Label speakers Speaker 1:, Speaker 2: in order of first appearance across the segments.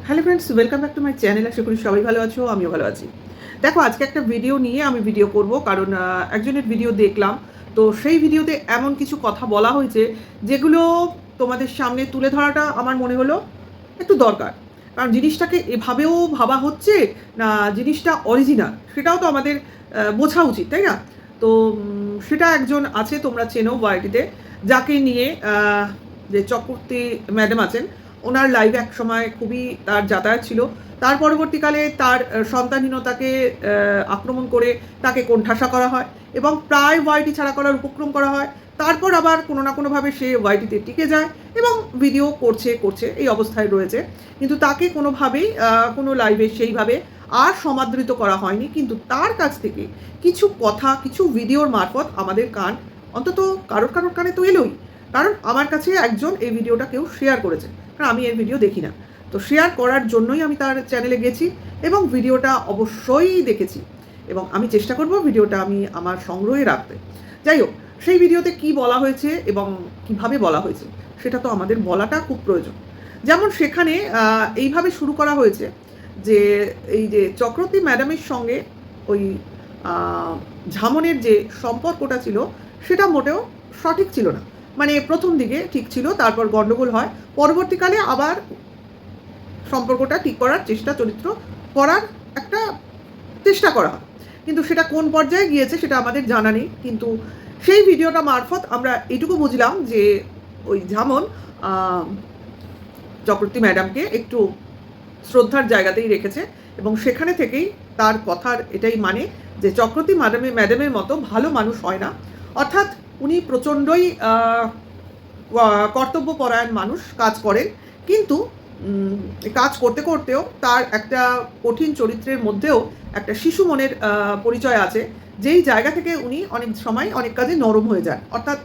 Speaker 1: Hello friends, welcome back to my channel. আশা করি সবাই ভালো আছো, আমিও ভালো আছি। দেখো, আজকে একটা ভিডিও নিয়ে আমি ভিডিও করব, কারণ একজনের ভিডিও দেখলাম। তো সেই ভিডিওতে এমন কিছু কথা বলা হয়েছে যেগুলো তোমাদের সামনে তুলে ধরাটা আমার মনে হলো একটু দরকার। কারণ জিনিসটাকে এভাবেও ভাবা হচ্ছে না, জিনিসটা অরিজিনাল সেটাও তো আমাদের বোঝা উচিত, তাই না? তো সেটা একজন আছে, তোমরা চেনো ওয়াইটিতে, যাকে নিয়ে যে চক্রবর্তী ম্যাডাম আছেন, ওনার লাইভে এক সময় খুবই তার যাতায়াত ছিল। তার পরবর্তীকালে তার সন্তানহীনতাকে আক্রমণ করে তাকে কোণঠাসা করা হয় এবং প্রায় ওয়াইটি ছাড়া করার উপক্রম করা হয়। তারপর আবার কোনো না কোনোভাবে সে ওয়াইটিতে টিকে যায় এবং ভিডিও করছে এই অবস্থায় রয়েছে। কিন্তু তাকে কোনোভাবেই কোনো লাইভে সেইভাবে আর সমাদৃত করা হয়নি। কিন্তু তার কাছ থেকে কিছু কথা, কিছু ভিডিওর মারফত আমাদের কান, অন্তত কারোর কানে তো এলোই। কারণ আমার কাছে একজন এই ভিডিওটা কেউ শেয়ার করেছে, কারণ আমি এর ভিডিও দেখি না। তো শেয়ার করার জন্যই আমি তার চ্যানেলে গেছি এবং ভিডিওটা অবশ্যই দেখেছি এবং আমি চেষ্টা করব ভিডিওটা আমি আমার সংগ্রহে রাখতে। যাই হোক, সেই ভিডিওতে কি বলা হয়েছে এবং কিভাবে বলা হয়েছে সেটা তো আমাদের বলাটা খুব প্রয়োজন। যেমন সেখানে এইভাবে শুরু করা হয়েছে যে এই যে চক্রবর্তী ম্যাডামের সঙ্গে ওই ঝামনের যে সম্পর্কটা ছিল সেটা মোটেও সঠিক ছিল না। মানে প্রথম দিকে ঠিক ছিল, তারপর গণ্ডগোল হয়, পরবর্তীকালে আবার সম্পর্কটা ঠিক করার চরিত্র করার একটা চেষ্টা করা হয়। কিন্তু সেটা কোন পর্যায়ে গিয়েছে সেটা আমাদের জানা নেই। কিন্তু সেই ভিডিওটা মারফত আমরা এইটুকু বুঝলাম যে ওই ঝামন চক্রবর্তী ম্যাডামকে একটু শ্রদ্ধার জায়গাতেই রেখেছে এবং সেখানে থেকেই তার কথার এটাই মানে যে চক্রবর্তী ম্যাডামের মতো ভালো মানুষ হয় না। অর্থাৎ উনি প্রচণ্ডই কর্তব্যপরায়ণ মানুষ, কাজ করেন, কিন্তু কাজ করতে করতেও তার একটা কঠিন চরিত্রের মধ্যেও একটা শিশু মনের পরিচয় আছে, যেই জায়গা থেকে উনি অনেক সময় অনেক কাজে নরম হয়ে যান, অর্থাৎ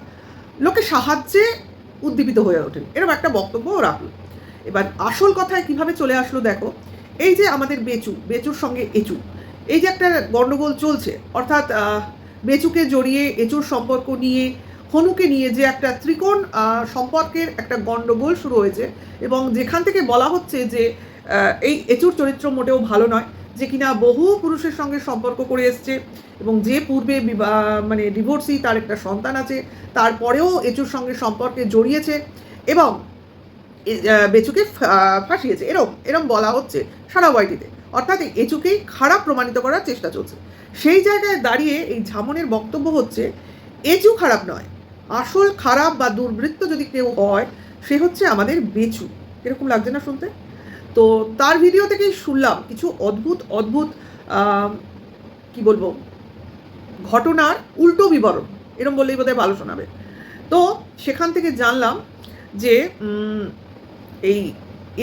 Speaker 1: লোকে সাহায্যে উদ্দীপিত হয়ে ওঠেন, এরকম একটা বক্তব্যও রাখলো। এবার আসল কথায় কিভাবে চলে আসলো দেখো। এই যে আমাদের বেচুর সঙ্গে এচু, এই যে একটা গণ্ডগোল চলছে, অর্থাৎ বেচুকে জড়িয়ে এচুর সম্পর্ক নিয়ে, হনুকে নিয়ে যে একটা ত্রিকোণ সম্পর্কের একটা গণ্ডগোল শুরু হয়েছে এবং যেখান থেকে বলা হচ্ছে যে এই এচুর চরিত্র মোটেও ভালো নয়, যে কিনা বহু পুরুষের সঙ্গে সম্পর্ক করে এসছে এবং যে পূর্বে মানে ডিভোর্সি, তার একটা সন্তান আছে, তারপরেও এচুর সঙ্গে সম্পর্কে জড়িয়েছে এবং বেচুকে ফাঁসিয়েছে, এরম বলা হচ্ছে সারা ওয়াইটিতে। অর্থাৎ এই এচুকেই খারাপ প্রমাণিত করার চেষ্টা চলছে। সেই জায়গায় দাঁড়িয়ে এই ঝামনের বক্তব্য হচ্ছে এচু খারাপ নয়, আসল খারাপ বা দুর্বৃত্ত যদি কেউ হয় সে হচ্ছে আমাদের বেচু। এরকম লাগছে না শুনতে? তো তার ভিডিও থেকেই শুনলাম কিছু অদ্ভুত অদ্ভুত কি বলবো, ঘটনার উল্টো বিবরণ, এরম বললেই বোধহয় ভালো শোনাবে। তো সেখান থেকে জানলাম যে এই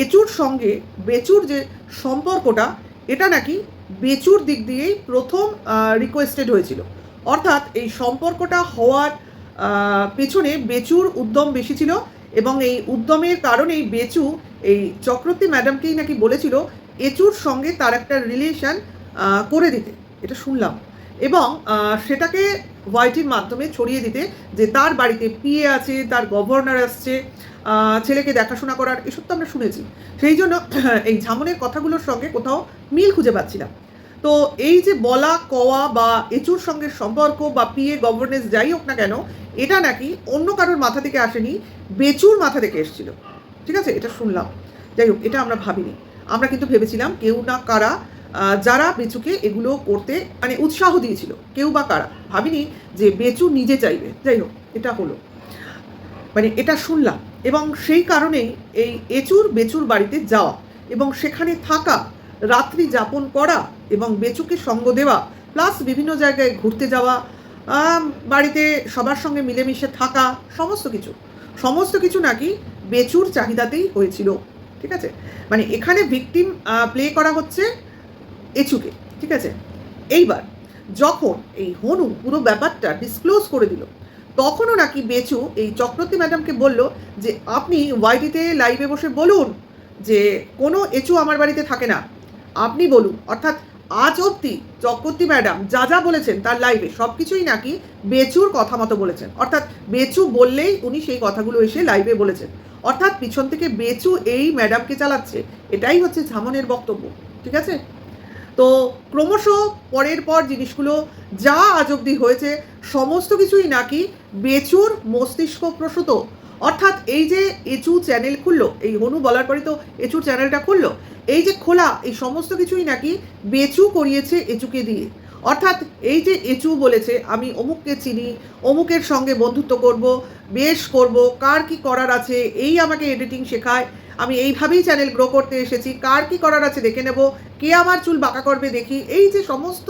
Speaker 1: এচুর সঙ্গে বেচুর যে সম্পর্কটা, এটা নাকি বেচুর দিক দিয়েই প্রথম রিকোয়েস্টেড হয়েছিল। অর্থাৎ এই সম্পর্কটা হওয়ার পেছনে বেচুর উদ্যম বেশি ছিল এবং এই উদ্যমের কারণেই বেচু এই চক্রবর্তী ম্যাডামকেই নাকি বলেছিল এচুর সঙ্গে তার একটা রিলেশন করে দিতে, এটা শুনলাম। এবং সেটাকে ওয়াইটির মাধ্যমে ছড়িয়ে দিতে, যে তার বাড়িতে পিএ আছে, তার গভর্নর আসছে ছেলেকে দেখাশোনা করার, এসব তো আমরা শুনেছি। সেই জন্য এই ঝামনের কথাগুলোর সঙ্গে কোথাও মিল খুঁজে পাচ্ছিলাম। তো এই যে বলা কওয়া বা এচুর সঙ্গে সম্পর্ক বা পিএ গভর্নেন্স যাই হোক না কেন, এটা নাকি অন্য কারোর মাথা থেকে আসেনি, বেচুর মাথা থেকে এসেছিল। ঠিক আছে, এটা শুনলাম। যাই হোক, এটা আমরা ভাবিনি। আমরা কিন্তু ভেবেছিলাম কেউ না কারা যারা বেচুকে এগুলো করতে মানে উৎসাহ দিয়েছিল, কেউ বা কারা, ভাবিনি যে বেচু নিজে চাইবে। যাই হোক, এটা হলো, মানে এটা শুনলাম এবং সেই কারণেই এই এচুর বেচুর বাড়িতে যাওয়া এবং সেখানে থাকা, রাত্রি যাপন করা এবং বেচুকে সঙ্গ দেওয়া, প্লাস বিভিন্ন জায়গায় ঘুরতে যাওয়া, বাড়িতে সবার সঙ্গে মিলেমিশে থাকা, সমস্ত কিছু নাকি বেচুর চাহিদাতেই হয়েছিল। ঠিক আছে, মানে এখানে ভিকটিম প্লে করা হচ্ছে এচুকে। ঠিক আছে, এইবার যখন এই হনু পুরো ব্যাপারটা ডিসক্লোজ করে দিল, তখনও নাকি বেচু এই চক্রবর্তী ম্যাডামকে বলল যে আপনি ওয়াইটিতে লাইভে বসে বলুন যে কোনো এচু আমার বাড়িতে থাকে না, আপনি বলুন, অর্থাৎ আজ অবধি চক্রবর্তী ম্যাডাম যা যা বলেছেন তার লাইভে সব কিছুই নাকি বেচুর কথা মতো বলেছেন, অর্থাৎ বেচু বললেই উনি সেই কথাগুলো এসে লাইভে বলেছেন, অর্থাৎ পিছন থেকে বেচু এই ম্যাডামকে চালাচ্ছে, এটাই হচ্ছে ঝামনের বক্তব্য। ঠিক আছে, তো ক্রমশ পরের পর জিনিসগুলো যা আজ অবধি হয়েছে সমস্ত কিছুই নাকি বেচুর মস্তিষ্ক প্রসূত। অর্থাৎ এই যে এচু চ্যানেল খুললো, এই হনু বলার পরে তো এচুর চ্যানেলটা খুললো, এই যে খোলা এই সমস্ত কিছুই নাকি বেচু করিয়েছে এচুকে দিয়ে। অর্থাৎ এই যে এচু বলেছে আমি অমুককে চিনি, অমুকের সঙ্গে বন্ধুত্ব করব, বেশ করব, কার কি করার আছে, এই আমাকে এডিটিং শেখায়, আমি এইভাবেই চ্যানেল গ্রো করতে এসেছি, কার কি করার আছে দেখে নেব, কে আমার চুল বাঁকা করবে দেখি, এই যে সমস্ত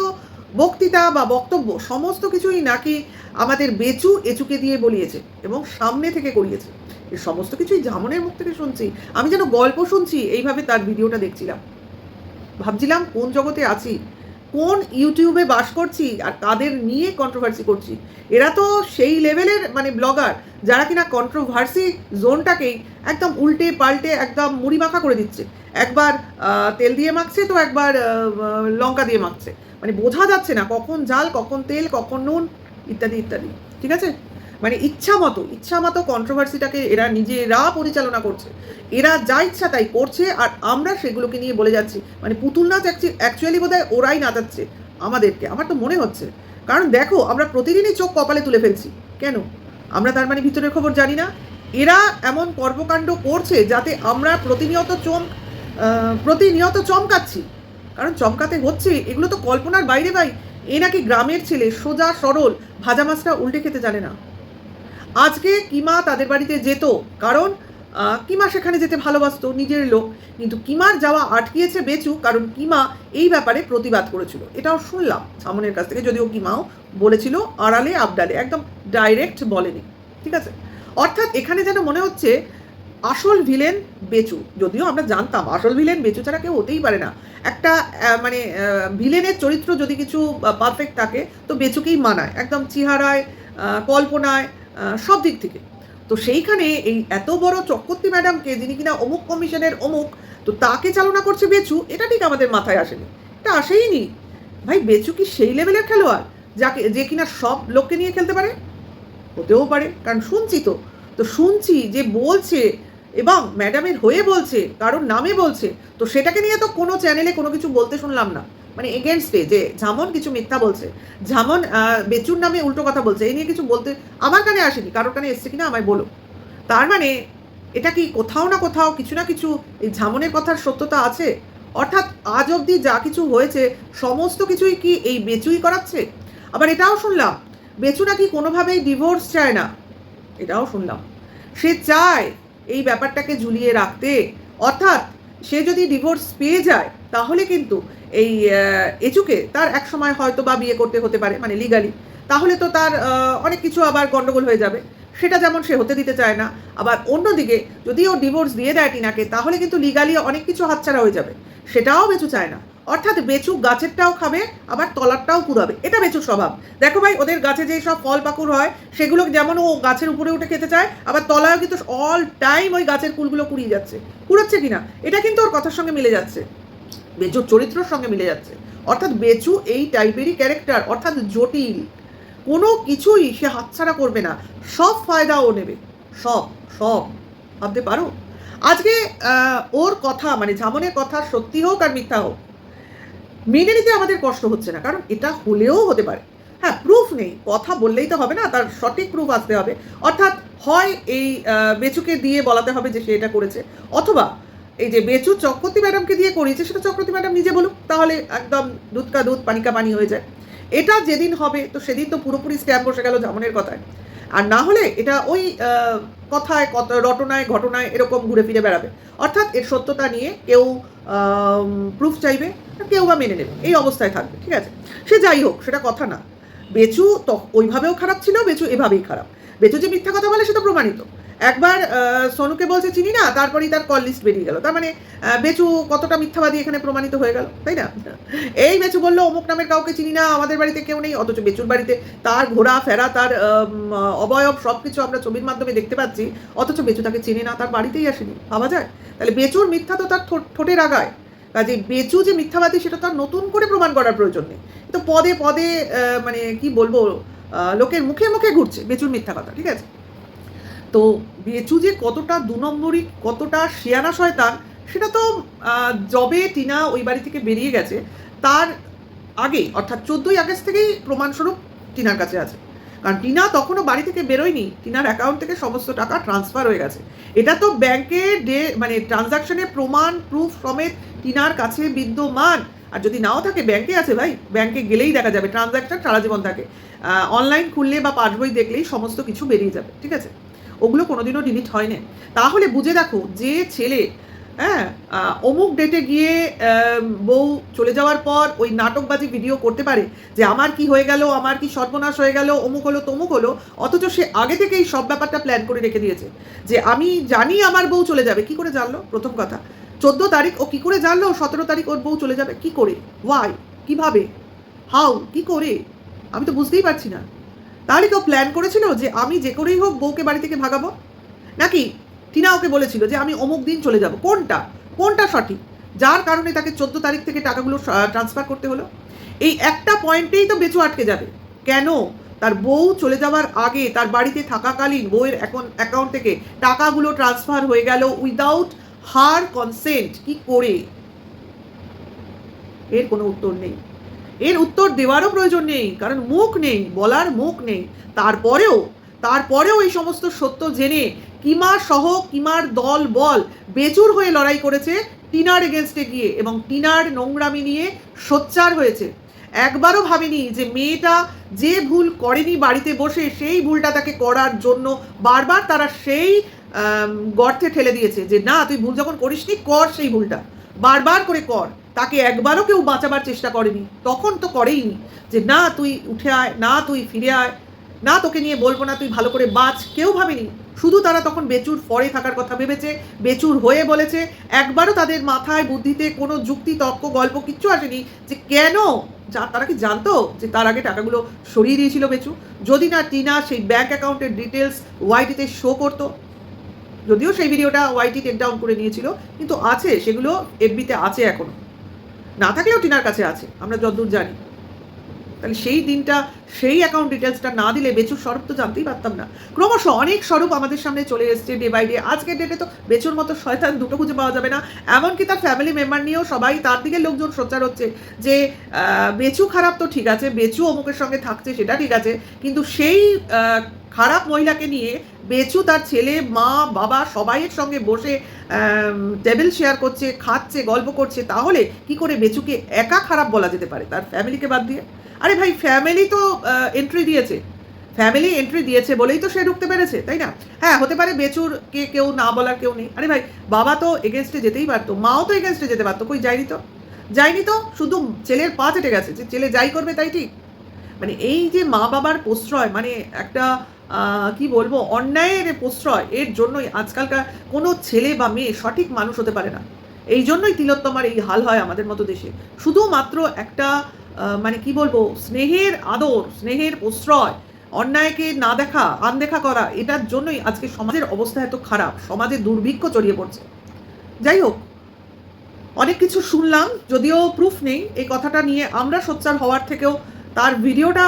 Speaker 1: বক্তৃতা বা বক্তব্য সমস্ত কিছুই নাকি আমাদের বেচু এচুকে দিয়ে বলিয়েছে এবং সামনে থেকে করিয়েছে। এই সমস্ত কিছুই ঝামনের মুখ থেকে শুনছি, আমি যেন গল্প শুনছি এইভাবে তার ভিডিওটা দেখছিলাম, ভাবছিলাম কোন জগতে আছি, কোন ইউটিউবে বাস করছি, আর কাদের নিয়ে কন্ট্রোভার্সি করছি। এরা তো সেই লেভেলের মানে ব্লগার যারা কিনা কন্ট্রোভার্সি জোনটাকেই একদম উল্টে পাল্টে একদম মুড়ি মাখা করে দিচ্ছে, একবার তেল দিয়ে মাখছে তো একবার লঙ্কা দিয়ে মাখছে, মানে বোঝা যাচ্ছে না কখন ঝাল কখন তেল কখন নুন ইত্যাদি ইত্যাদি। ঠিক আছে, মানে ইচ্ছা মতো কন্ট্রোভার্সিটাকে এরা নিজেরা পরিচালনা করছে, এরা যা ইচ্ছা তাই করছে, আর আমরা সেগুলোকে নিয়ে বলে যাচ্ছি। মানে পুতুল নাচ অ্যাকচুয়ালি বোধহয় ওরাই নাচাচ্ছে আমাদেরকে, আমার তো মনে হচ্ছে। কারণ দেখো আমরা প্রতিদিনই চোখ কপালে তুলে ফেলছি, কেন? আমরা তার মানে ভিতরের খবর জানি না? এরা এমন কর্মকাণ্ড করছে যাতে আমরা প্রতিনিয়ত চমকাচ্ছি, কারণ চমকাতে হচ্ছে, এগুলো তো কল্পনার বাইরে ভাই। এ নাকি গ্রামের ছেলে, সোজা সরল, ভাজা মাছটা উল্টে খেতে জানে না। আজকে কিমা তাদের বাড়িতে যেত, কারণ কিমা সেখানে যেতে ভালোবাসতো, নিজের লোক, কিন্তু কিমার যাওয়া আটকিয়েছে বেচু, কারণ কিমা এই ব্যাপারে প্রতিবাদ করেছিল। এটাও শুনলাম সামনের কাছ থেকে, যদিও কিমাও বলেছিল আড়ালে আবডালে, একদম ডাইরেক্ট বলেনি। ঠিক আছে, অর্থাৎ এখানে যেন মনে হচ্ছে আসল ভিলেন বেচু, যদিও আমরা জানতাম আসল ভিলেন বেচু ছাড়া কেউ হতেই পারে না। একটা মানে ভিলেনের চরিত্র যদি কিছু পারফেক্ট থাকে তো বেচুকেই মানায়, একদম চেহারায়, কল্পনায়, সব দিক থেকে। তো সেইখানে এই এত বড় চক্রবর্তী ম্যাডামকে, যিনি কিনা অমুক কমিশনের অমুক, তো তাকে চালনা করছে বেচু, এটা ঠিক আমাদের মাথায় আসেনি, এটা আসেইনি। ভাই বেচু কি সেই লেভেলের খেলোয়াড় যে কিনা সব লোককে নিয়ে খেলতে পারে? হতেও পারে, কারণ শুনছি তো শুনছি যে বলছে, এবং ম্যাডামের হয়ে বলছে, কারোর নামে বলছে, তো সেটাকে নিয়ে তো কোনো চ্যানেলে কোনো কিছু বলতে শুনলাম না, মানে এগেনস্টে যে ঝামন কিছু মিথ্যা বলছে, ঝামন বেচুর নামে উল্টো কথা বলছে, এই নিয়ে কিছু বলতে আমার কানে আসেনি, কারোর কানে এসছে কিনা আমায় বলো। তার মানে এটা কি কোথাও না কোথাও কিছু না কিছু এই ঝামনের কথার সত্যতা আছে? অর্থাৎ আজ অবধি যা কিছু হয়েছে সমস্ত কিছুই কি এই বেচুই করাচ্ছে? আবার এটাও শুনলাম বেচু নাকি কোনোভাবেই ডিভোর্স চায় না, এটাও শুনলাম। সে চায় এই ব্যাপারটাকে ঝুলিয়ে রাখতে, অর্থাৎ সে যদি ডিভোর্স পেয়ে যায় তাহলে কিন্তু এই এচুকে তার এক সময় হয়তো বা বিয়ে করতে হতে পারে, মানে লিগালি, তাহলে তো তার অনেক কিছু আবার গন্ডগোল হয়ে যাবে, সেটা যেমন সে হতে দিতে চায় না। আবার অন্যদিকে যদি ও ডিভোর্স দিয়ে দেয় টিনাকে, তাহলে কিন্তু লিগালি অনেক কিছু হাতছাড়া হয়ে যাবে, সেটাও বেচু চায় না। অর্থাৎ বেচু গাছেরটাও খাবে আবার তলারটাও কুড়াবে, এটা বেচুর স্বভাব। দেখো ভাই ওদের গাছে যেই সব ফল পাকুড় হয় সেগুলো যেমন ও গাছের উপরে উঠে খেতে চায়, আবার তলায়ও কিন্তু অল টাইম ওই গাছের কুলগুলো কুড়িয়ে যাচ্ছে, কুড়াচ্ছে কিনা এটা কিন্তু ওর কথার সঙ্গে মিলে যাচ্ছে, বেচুর চরিত্রের সঙ্গে মিলে যাচ্ছে। অর্থাৎ বেচু এই টাইপেরই ক্যারেক্টার, অর্থাৎ জটিল, কোনো কিছুই সে হাতছাড়া করবে না, সব ফায়দা ও নেবে, সব সব ভাবতে পারো। আজকে ওর কথা মানে ঝামনের কথা সত্যি হোক আর মিথ্যা হোক, মেনে নিতে আমাদের কষ্ট হচ্ছে না, কারণ এটা হলেও হতে পারে। হ্যাঁ, প্রুফ নেই, কথা বললেই তো হবে না, তার সঠিক প্রুফ আসতে হবে। অর্থাৎ হয় এই বেচুকে দিয়ে বলাতে হবে যে সে এটা করেছে, অথবা এই যে বেচু চক্রবর্তী ম্যাডামকে দিয়ে করিয়েছে সেটা চক্রবর্তী ম্যাডাম নিজে বলুক, তাহলে একদম দুধ কা দুধ পানি কা পানি হয়ে যায়। এটা যেদিন হবে তো সেদিন তো পুরোপুরি স্ট্যাম্প বসে গেল ঝামনের কথায়, আর না হলে এটা ওই কথায় রটনায় ঘটনায় এরকম ঘুরে ফিরে বেড়াবে। অর্থাৎ এর সত্যতা নিয়ে কেউ প্রুফ চাইবে, কেউ বা মেনে নেবে, এই অবস্থায় থাকবে। ঠিক আছে, সে যাই হোক, সেটা কথা না। বেচু তো ওইভাবেও খারাপ ছিল, বেচু এভাবেই খারাপ। বেচু যে মিথ্যা কথা বলে সেটা প্রমাণিত। একবার সোনুকে বলছে চিনি না, তারপরেই তার কল লিস্ট বেরিয়ে গেল, তার মানে বেচু কতটা মিথ্যাবাদী এখানে প্রমাণিত হয়ে গেল, তাই না? এই বেচু বললো অমুক নামের কাউকে চিনি না, আমাদের বাড়িতে কেউ নেই, অথচ বেচুর বাড়িতে তার ঘোরা ফেরা, তার অবয়ব সব কিছু আমরা ছবির মাধ্যমে দেখতে পাচ্ছি, অথচ বেচু তাকে চেনে না, তার বাড়িতেই আসেনি, ভাবা যায়? তাহলে বেচুর মিথ্যা তো তার ঠোঁটের আগায়, কাজে বেচু যে মিথ্যাবাদী সেটা তো আর নতুন করে প্রমাণ করার প্রয়োজন নেই, তো পদে পদে মানে কি বলবো, লোকের মুখে মুখে ঘুরছে বেচুর মিথ্যা কথা, ঠিক আছে। তো বেচু যে কতটা 2 নম্বরই, কতটা শিয়ানা শয়তান, সেটা তো যবে টিনা ওই বাড়ি থেকে বেরিয়ে গেছে তার আগে, অর্থাৎ 14ই আগস্ট থেকেই প্রমাণস্বরূপ টিনার কাছে আছে। কারণ টিনা তখনও বাড়ি থেকে বেরোয়নি, টিনার অ্যাকাউন্ট থেকে সমস্ত টাকা ট্রান্সফার হয়ে গেছে। এটা তো ব্যাংকে মানে ট্রানজাকশনের প্রমাণ প্রুফ সমেত টিনার কাছে বিদ্যমান। আর যদি নাও থাকে, ব্যাংকে আছে ভাই, ব্যাংকে গেলেই দেখা যাবে, ট্রানজাকশন সারা জীবন থাকে, অনলাইন খুললে বা পাসবই দেখলেই সমস্ত কিছু বেরিয়ে যাবে, ঠিক আছে। ওগুলো কোনোদিনও ডিলিট হয় না। তাহলে বুঝে দেখো, যে ছেলে অমুক ডেটে গিয়ে বউ চলে যাওয়ার পর ওই নাটকবাজি ভিডিও করতে পারে যে আমার কি হয়ে গেল, আমার কি সর্বনাশ হয়ে গেল, অমুক হলো তমুক হলো, অথচ সে আগে থেকেই সব ব্যাপারটা প্ল্যান করে রেখে দিয়েছে যে আমি জানি আমার বউ চলে যাবে। কি করে জানলো? প্রথম কথা, 14 তারিখ ও কি করে জানলো 17 তারিখ ওর বউ চলে যাবে? কি করে? ওয়াই? কিভাবে? হাউ? কি করে? আমি তো বুঝতেই পারছি না। তাহলে কেউ প্ল্যান করেছিল যে আমি যে করেই হোক বউকে বাড়ি থেকে ভাগাবো, নাকি টিনা ওকে বলেছিল যে আমি অমুক দিন চলে যাব? কোনটা সঠিক, যার কারণে তাকে 14 তারিখ থেকে টাকাগুলো ট্রান্সফার করতে হলো? এই একটা পয়েন্টেই তো বেচু আটকে যাবে। কেন? তার বউ চলে যাওয়ার আগে তার বাড়িতে থাকাকালীন বউয়ের অ্যাকাউন্ট থেকে টাকাগুলো ট্রান্সফার হয়ে গেল উইদাউট হার কনসেন্ট। কি করে? এর কোনো উত্তর নেই, এর উত্তর দেওয়ারও প্রয়োজন নেই, কারণ মুখ নেই, বলার মুখ নেই। তারপরেও এই সমস্ত সত্য জেনে কিমার সহ কিমার দল বল বেচুর হয়ে লড়াই করেছে টিনার এগেনস্টে গিয়ে, এবং টিনার নোংরামি নিয়ে সোচ্চার হয়েছে। একবারও ভাবেনি যে মেয়েটা যে ভুল করেনি বাড়িতে বসে, সেই ভুলটা তাকে করার জন্য বারবার তারা সেই গর্তে ঠেলে দিয়েছে যে না, তুই ভুল যখন করিসনি, কর সেই ভুলটা, বারবার করে কর। তাকে একবারও কেউ বাঁচাবার চেষ্টা করেনি, তখন তো করেইনি যে না তুই উঠে আয়, না তুই ফিরে আয়, না তোকে নিয়ে বলবো না, তুই ভালো করে বাঁচ, কেউ ভাবেনি। শুধু তারা তখন বেচুর ফরে থাকার কথা ভেবেছে, বেচুর হয়ে বলেছে। একবারও তাদের মাথায় বুদ্ধিতে কোনো যুক্তি তর্ক গল্প কিচ্ছু আসেনি যে কেন, তারা কি জানতো যে তার আগে টাকাগুলো সরিয়ে দিয়েছিল বেচু? যদি না টিনা সেই ব্যাঙ্ক অ্যাকাউন্টের ডিটেলস ওয়াইটিতে শো করতো, যদিও সেই ভিডিওটা ওয়াইটি টেক ডাউন করে নিয়েছিল, কিন্তু আছে, সেগুলো এফবিতে আছে এখনো, না থাকলেও টিনার কাছে আছে আমরা যতদূর জানি। তাহলে সেই দিনটা সেই অ্যাকাউন্ট ডিটেলসটা না দিলে বেচুর স্বরূপ তো জানতেই পারতাম না। ক্রমশ অনেক স্বরূপ আমাদের সামনে চলে এসছে ডে বাই ডে। আজকের ডেটে তো বেচুর মতো শয়তান দুটো খুঁজে পাওয়া যাবে না। এমনকি তার ফ্যামিলি মেম্বার নিয়েও সবাই তার দিকে লোকজন সোচ্চার হচ্ছে যে বেচু খারাপ তো ঠিক আছে, বেচু অমুকের সঙ্গে থাকছে সেটা ঠিক আছে, কিন্তু সেই খারাপ মহিলাকে নিয়ে বেচু তার ছেলে মা বাবা সবাইয়ের সঙ্গে বসে টেবিল শেয়ার করছে, খাচ্ছে, গল্প করছে, তাহলে কি করে বেচুকে একা খারাপ বলা যেতে পারে তার ফ্যামিলিকে বাদ দিয়ে? আরে ভাই, ফ্যামিলি তো এন্ট্রি দিয়েছে বলেই তো সে ঢুকতে পেরেছে, তাই না? হ্যাঁ, হতে পারে বেচুর কেউ না বলার কেউ নেই। আরে ভাই, বাবা তো এগেনস্টে যেতেই পারতো, মাও তো এগেনস্টে যেতে পারতো, কই যায়নি তো, শুধু ছেলের পা চেটে গেছে যে ছেলে যাই করবে তাই ঠিক। মানে এই যে মা বাবার প্রশ্রয়, মানে একটা কি বলবো, অন্যায়ের প্রশ্রয়, এর জন্যই আজকালকার কোনো ছেলে বা মেয়ে সঠিক মানুষ হতে পারে না। এই জন্যই তিলোত্তমার এই হাল হয় আমাদের মতো দেশে। শুধুমাত্র একটা মানে কি বলবো, স্নেহের আদর, স্নেহের প্রশ্রয়, অন্যায়কে না দেখা, আনদেখা করা, এটার জন্যই আজকে সমাজের অবস্থা এত খারাপ, সমাজে দুর্ভিক্ষ ছড়িয়ে পড়ছে। যাই হোক, অনেক কিছু শুনলাম, যদিও প্রুফ নেই এই কথাটা নিয়ে আমরা সোচ্চার হওয়ার থেকেও তার ভিডিওটা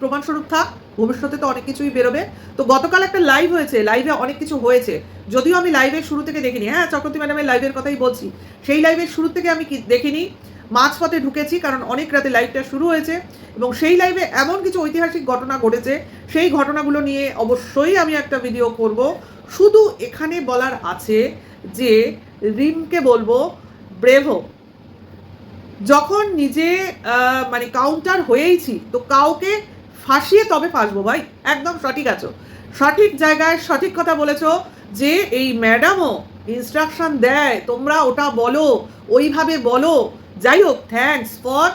Speaker 1: প্রমাণস্বরূপ থাক, ভবিষ্যতে তো অনেক কিছুই বেরোবে। তো গতকাল একটা লাইভ হয়েছে, লাইভে অনেক কিছু হয়েছে, যদিও আমি লাইভের শুরু থেকে দেখিনি। হ্যাঁ, চক্রবর্তী ম্যাডামের লাইভের কথাই বলছি, সেই লাইভের শুরু থেকে আমি দেখিনি, মাঝপথে ঢুকেছি, কারণ অনেক রাতে লাইভটা শুরু হয়েছে এবং সেই লাইভে এমন কিছু ঐতিহাসিক ঘটনা ঘটেছে, সেই ঘটনাগুলো নিয়ে অবশ্যই আমি একটা ভিডিও করব। শুধু এখানে বলার আছে যে রিমকে বলবো, ব্রেভো, যখন নিজে মানে কাউন্টার হয়েইছি তো কাউকে ফাঁসিয়ে তবে ফাঁসবো ভাই, একদম সঠিক আছো, সঠিক জায়গায় সঠিক কথা বলেছো যে এই ম্যাডামও ইনস্ট্রাকশন দেয়, তোমরা ওটা বলো, ওইভাবে বলো। যাই হোক, থ্যাঙ্কস ফর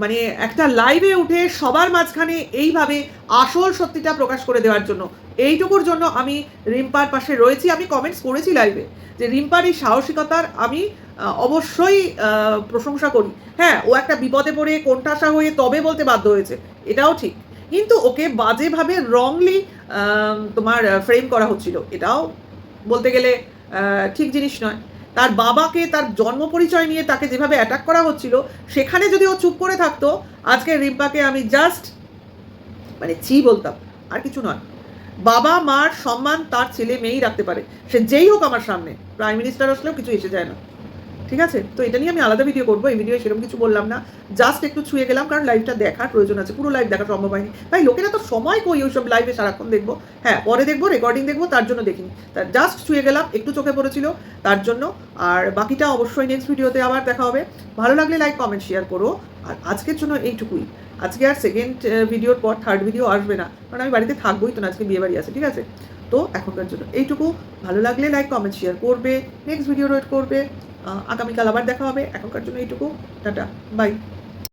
Speaker 1: মানে একটা লাইভে উঠে সবার মাঝখানে এইভাবে আসল সত্যিটা প্রকাশ করে দেওয়ার জন্য। এইটুকুর জন্য আমি রিম্পার পাশে রয়েছি। আমি কমেন্টস করেছি লাইভে যে রিম্পার এই সাহসিকতার আমি অবশ্যই প্রশংসা করি। হ্যাঁ, ও একটা বিপদে পড়ে কোণঠাসা হয়ে তবে বলতে বাধ্য হয়েছে, এটাও ঠিক, কিন্তু ওকে বাজেভাবে রংলি তোমার ফ্রেম করা হচ্ছিল, এটাও বলতে গেলে ঠিক জিনিস নয়। তার বাবাকে তার জন্ম পরিচয় নিয়ে তাকে যেভাবে অ্যাটাক করা হচ্ছিল, সেখানে যদি ও চুপ করে থাকতো, আজকে রিম্পাকে আমি জাস্ট মানে বলতাম, আর কিছু নয়। বাবা মার সম্মান তার ছেলে মেয়েই রাখতে পারে, সে যেই হোক আমার সামনে, প্রাইম মিনিস্টার আসলেও কিছু এসে যায় না, ঠিক আছে? তো এটা নিয়ে আমি আলাদা ভিডিও করবো, এই ভিডিও সেরকম কিছু বললাম না, জাস্ট একটু ছুঁয়ে গেলাম, কারণ লাইভটা দেখার প্রয়োজন আছে, পুরো লাইভ দেখা সম্ভব হয়নি। ভাই লোকেরা তো সময় কই ওইসব লাইভে সারাক্ষণ দেখবো, হ্যাঁ পরে দেখবো, রেকর্ডিং দেখবো, তার জন্য দেখিনি, তার জাস্ট ছুঁয়ে গেলাম, একটু চোখে পড়েছিল তার জন্য। আর বাকিটা অবশ্যই নেক্সট ভিডিওতে আবার দেখা হবে। ভালো লাগলে লাইক কমেন্ট শেয়ার করো। আর আজকের জন্য এইটুকুই। আজকে আর সেকেন্ড ভিডিওর পর থার্ড ভিডিও আসবে না, কারণ আমি বাড়িতে থাকবোই তো না, আজকে বিয়ে বাড়ি আছে, ঠিক আছে? তো এখনকার জন্য এইটুকু। ভালো লাগলে লাইক কমেন্ট শেয়ার করবে, নেক্সট ভিডিও ওয়েট করবে। আগামীকাল আবার দেখা হবে। এখনকার জন্য এইটুকু। Tata, by.